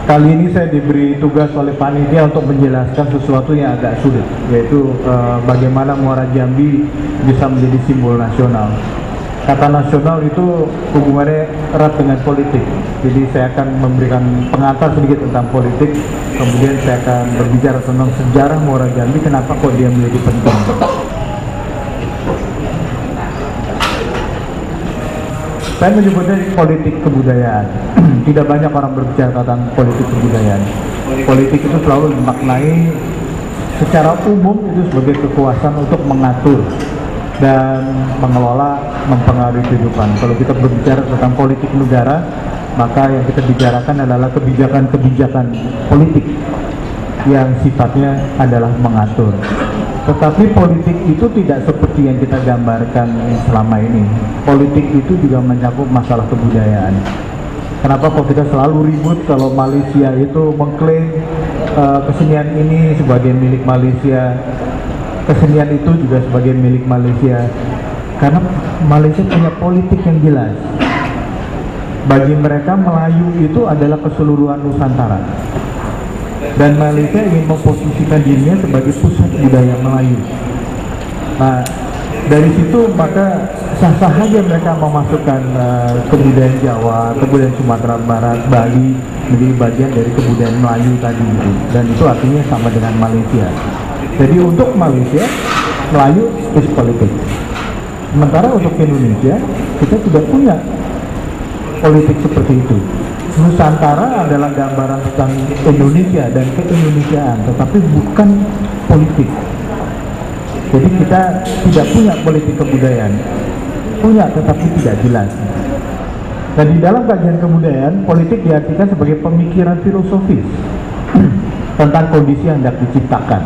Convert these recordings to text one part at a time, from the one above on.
Kali ini saya diberi tugas oleh panitia untuk menjelaskan sesuatu yang agak sulit, yaitu bagaimana Muara Jambi bisa menjadi simbol nasional. Kata nasional itu hubungannya erat dengan politik, jadi saya akan memberikan pengantar sedikit tentang politik, kemudian saya akan berbicara tentang sejarah Muara Jambi, kenapa kok dia menjadi penting. Saya menyebutnya politik kebudayaan. Tidak banyak orang berbicara tentang politik kebudayaan. Politik itu selalu dimaknai secara umum itu sebagai kekuasaan untuk mengatur dan mengelola, mempengaruhi kehidupan. Kalau kita berbicara tentang politik negara, maka yang kita bicarakan adalah kebijakan-kebijakan politik yang sifatnya adalah mengatur. Tetapi politik itu tidak seperti yang kita gambarkan selama ini. Politik itu juga mencakup masalah kebudayaan. Kenapa kok kita selalu ribut kalau Malaysia itu mengklaim kesenian ini sebagai milik Malaysia, kesenian itu juga sebagai milik Malaysia? Karena Malaysia punya politik yang jelas. Bagi mereka Melayu itu adalah keseluruhan Nusantara. Dan Malaysia ingin memposisikan dirinya sebagai pusat budaya Melayu. Nah, dari situ maka sah-sah saja mereka memasukkan kebudayaan Jawa, kebudayaan Sumatera Barat, Bali menjadi bagian dari kebudayaan Melayu tadi itu. Dan itu artinya sama dengan Malaysia. Jadi untuk Malaysia, Melayu is politik. Sementara untuk Indonesia, kita tidak punya politik seperti itu. Nusantara adalah gambaran tentang Indonesia dan keindonesiaan, tetapi bukan politik. Jadi kita tidak punya politik kebudayaan, punya tetapi tidak jelas. Dan di dalam kajian kebudayaan, politik diartikan sebagai pemikiran filosofis tentang kondisi yang hendak diciptakan.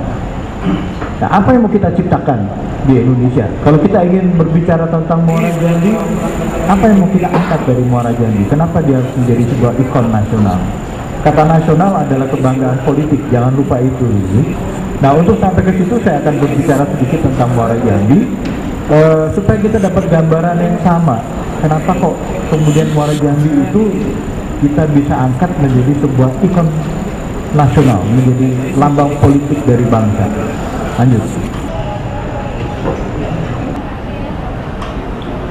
Nah, apa yang mau kita ciptakan di Indonesia? Kalau kita ingin berbicara tentang Muara Jambi, apa yang mau kita angkat dari Muara Jambi? Kenapa dia harus menjadi sebuah ikon nasional? Kata nasional adalah kebanggaan politik, jangan lupa itu. Nah, untuk sampai ke situ saya akan berbicara sedikit tentang Muara Jambi supaya kita dapat gambaran yang sama. Kenapa kok kemudian Muara Jambi itu kita bisa angkat menjadi sebuah ikon nasional, menjadi lambang politik dari bangsa. Lanjut.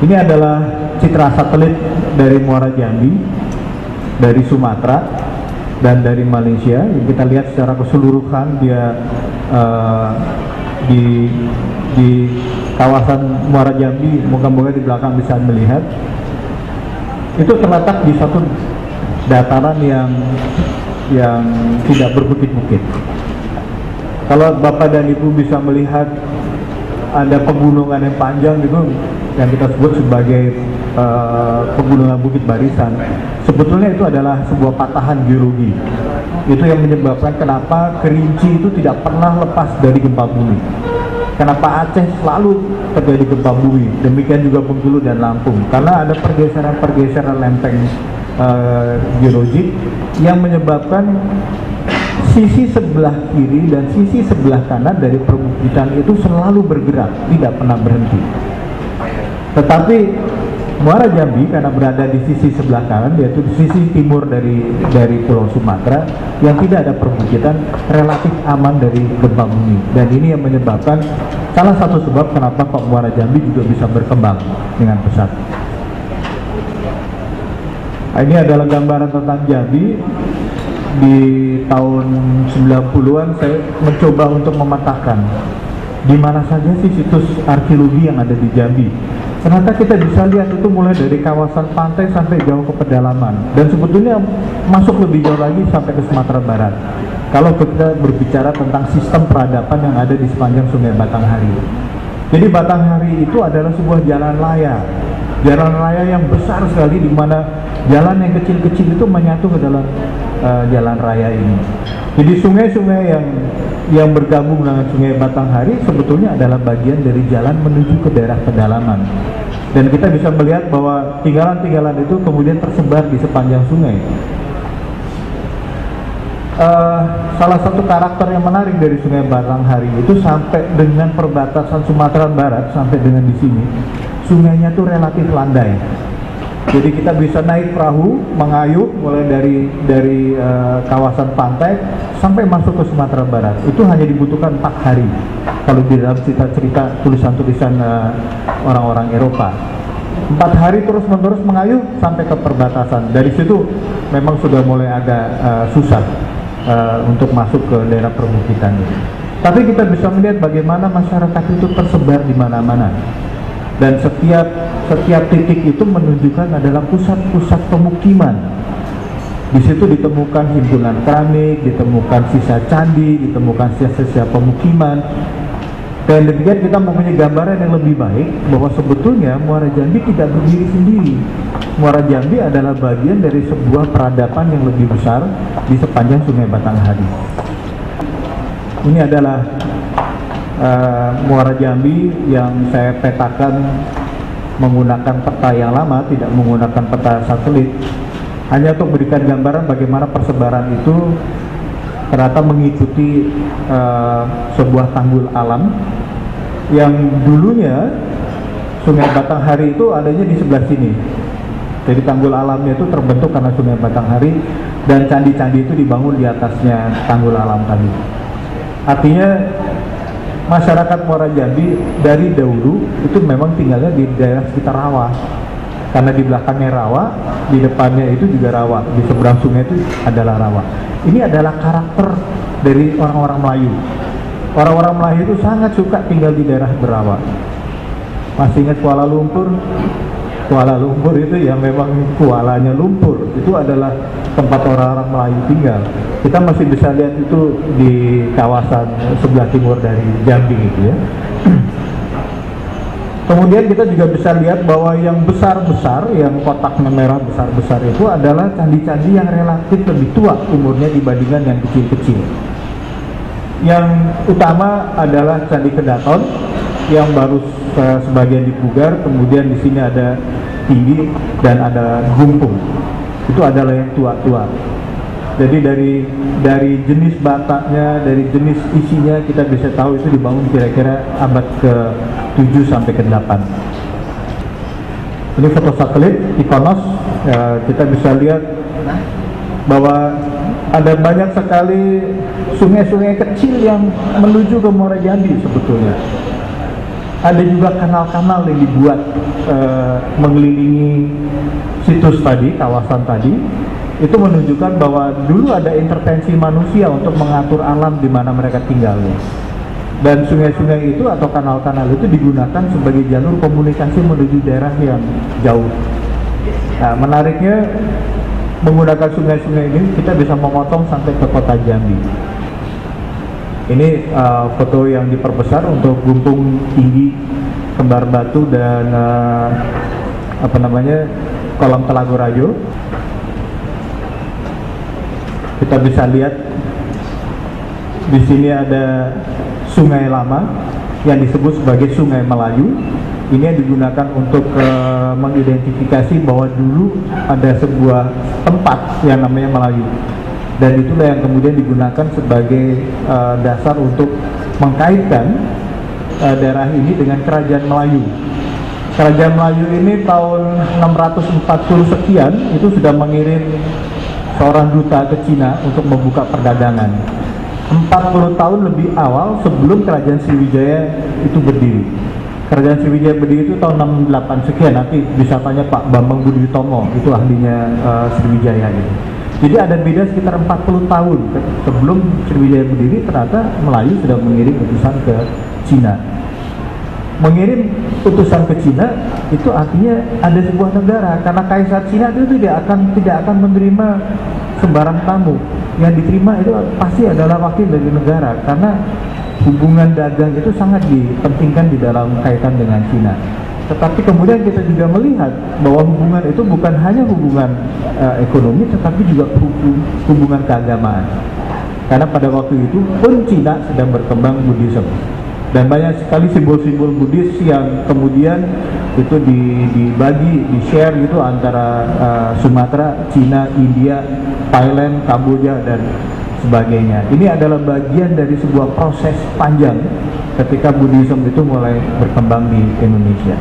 Ini adalah citra satelit dari Muara Jambi, dari Sumatera dan dari Malaysia. Yang kita lihat secara keseluruhan dia di kawasan Muara Jambi. Moga-moga di belakang bisa melihat. Itu terletak di satu dataran yang tidak berbukit-bukit. Kalau Bapak dan Ibu bisa melihat ada pegunungan yang panjang gitu, yang kita sebut sebagai pegunungan Bukit Barisan, sebetulnya itu adalah sebuah patahan geologi. Itu yang menyebabkan kenapa Kerinci itu tidak pernah lepas dari gempa bumi. Kenapa Aceh selalu terjadi gempa bumi, demikian juga Bengkulu dan Lampung, karena ada pergeseran lempeng geologik yang menyebabkan sisi sebelah kiri dan sisi sebelah kanan dari perbukitan itu selalu bergerak, tidak pernah berhenti. Tetapi Muara Jambi karena berada di sisi sebelah kanan, yaitu di sisi timur dari Pulau Sumatera yang tidak ada perbukitan, relatif aman dari gempa bumi. Dan ini yang menyebabkan salah satu sebab kenapa kok Muara Jambi juga bisa berkembang dengan pesat. Ini adalah gambaran tentang Jambi. Di tahun 90-an saya mencoba untuk memetakan di mana saja sih situs arkeologi yang ada di Jambi. Ternyata kita bisa lihat itu mulai dari kawasan pantai sampai jauh ke pedalaman, dan sebetulnya masuk lebih jauh lagi sampai ke Sumatera Barat. Kalau kita berbicara tentang sistem peradaban yang ada di sepanjang Sungai Batanghari. Jadi Batanghari itu adalah sebuah jalan raya yang besar sekali, di mana jalan yang kecil-kecil itu menyatu ke dalam jalan raya ini. Jadi sungai-sungai yang bergabung dengan Sungai Batanghari sebetulnya adalah bagian dari jalan menuju ke daerah pedalaman. Dan kita bisa melihat bahwa tinggalan-tinggalan itu kemudian tersebar di sepanjang sungai. Salah satu karakter yang menarik dari Sungai Batanghari itu sampai dengan perbatasan Sumatera Barat, sampai dengan di sini, sungainya itu relatif landai. Jadi kita bisa naik perahu, mengayuh mulai dari kawasan pantai sampai masuk ke Sumatera Barat. Itu hanya dibutuhkan 4 hari. Kalau di dalam cerita tulisan-tulisan orang-orang Eropa, 4 hari terus-menerus mengayuh sampai ke perbatasan. Dari situ memang sudah mulai agak susah untuk masuk ke daerah perbukitan. Tapi kita bisa melihat bagaimana masyarakat itu tersebar di mana-mana. Dan setiap titik itu menunjukkan adalah pusat-pusat pemukiman. Di situ ditemukan himpunan keramik, ditemukan sisa candi, ditemukan sisa-sisa pemukiman. Dan demikian kita mempunyai gambaran yang lebih baik bahwa sebetulnya Muara Jambi tidak berdiri sendiri. Muara Jambi adalah bagian dari sebuah peradaban yang lebih besar di sepanjang Sungai Batanghari. Ini adalah Muara Jambi yang saya petakan menggunakan peta yang lama, tidak menggunakan peta satelit, hanya untuk memberikan gambaran bagaimana persebaran itu ternyata mengikuti sebuah tanggul alam yang dulunya Sungai Batanghari itu adanya di sebelah sini. Jadi tanggul alamnya itu terbentuk karena Sungai Batanghari, dan candi-candi itu dibangun di atasnya tanggul alam tadi. Artinya masyarakat Muara Jambi dari dahulu itu memang tinggalnya di daerah sekitar rawa, karena di belakangnya rawa, di depannya itu juga rawa, di seberang sungai itu adalah rawa. Ini adalah karakter dari orang-orang Melayu. Orang-orang Melayu itu sangat suka tinggal di daerah berawa. Masih ingat Kuala Lumpur? Kuala Lumpur itu ya memang kualanya lumpur, itu adalah tempat orang-orang Melayu tinggal. Kita masih bisa lihat itu di kawasan sebelah timur dari Jambi gitu ya. Kemudian kita juga bisa lihat bahwa yang besar-besar, yang kotaknya merah besar-besar itu adalah candi-candi yang relatif lebih tua umurnya dibandingkan yang kecil-kecil. Yang utama adalah Candi Kedaton yang baru sebagian dipugar, kemudian di sini ada tinggi dan ada gumpung. Itu adalah yang tua-tua. Jadi dari jenis bataknya, dari jenis isinya kita bisa tahu itu dibangun kira-kira abad ke-7 sampai ke-8. Ini foto satelit Ikonos, kita bisa lihat bahwa ada banyak sekali sungai-sungai kecil yang menuju ke Muara Jambi sebetulnya. Ada juga kanal-kanal yang dibuat mengelilingi situs tadi, kawasan tadi. Itu menunjukkan bahwa dulu ada intervensi manusia untuk mengatur alam di mana mereka tinggal. Dan sungai-sungai itu atau kanal-kanal itu digunakan sebagai jalur komunikasi menuju daerah yang jauh. Nah, menariknya menggunakan sungai-sungai ini kita bisa memotong sampai ke kota Jambi. Ini foto yang diperbesar untuk Gumpung Tinggi, Kembar Batu, dan Kolam Telago Rajo. Kita bisa lihat di sini ada sungai lama yang disebut sebagai Sungai Melayu. Ini yang digunakan untuk mengidentifikasi bahwa dulu ada sebuah tempat yang namanya Melayu. Dan itulah yang kemudian digunakan sebagai dasar untuk mengkaitkan daerah ini dengan Kerajaan Melayu. Kerajaan Melayu ini tahun 640 sekian itu sudah mengirim seorang duta ke Cina untuk membuka perdagangan. 40 tahun lebih awal sebelum Kerajaan Sriwijaya itu berdiri. Kerajaan Sriwijaya berdiri itu tahun 68 sekian, nanti bisa tanya Pak Bambang Budi Utomo, itu ahlinya Sriwijaya itu. Jadi ada beda sekitar 40 tahun sebelum Sriwijaya berdiri, ternyata Melayu sudah mengirim utusan ke Cina. Mengirim utusan ke Cina itu artinya ada sebuah negara, karena Kaisar Cina itu tidak akan menerima sembarang tamu. Yang diterima itu pasti adalah wakil dari negara, karena hubungan dagang itu sangat dipentingkan di dalam kaitan dengan Cina. Tetapi kemudian kita juga melihat bahwa hubungan itu bukan hanya hubungan ekonomi, tetapi juga hubungan keagamaan. Karena pada waktu itu pun Cina sedang berkembang Buddhism. Dan banyak sekali simbol-simbol Buddhis yang kemudian itu dibagi, di-share gitu antara Sumatera, Cina, India, Thailand, Kamboja, dan sebagainya. Ini adalah bagian dari sebuah proses panjang ketika Buddhism itu mulai berkembang di Indonesia.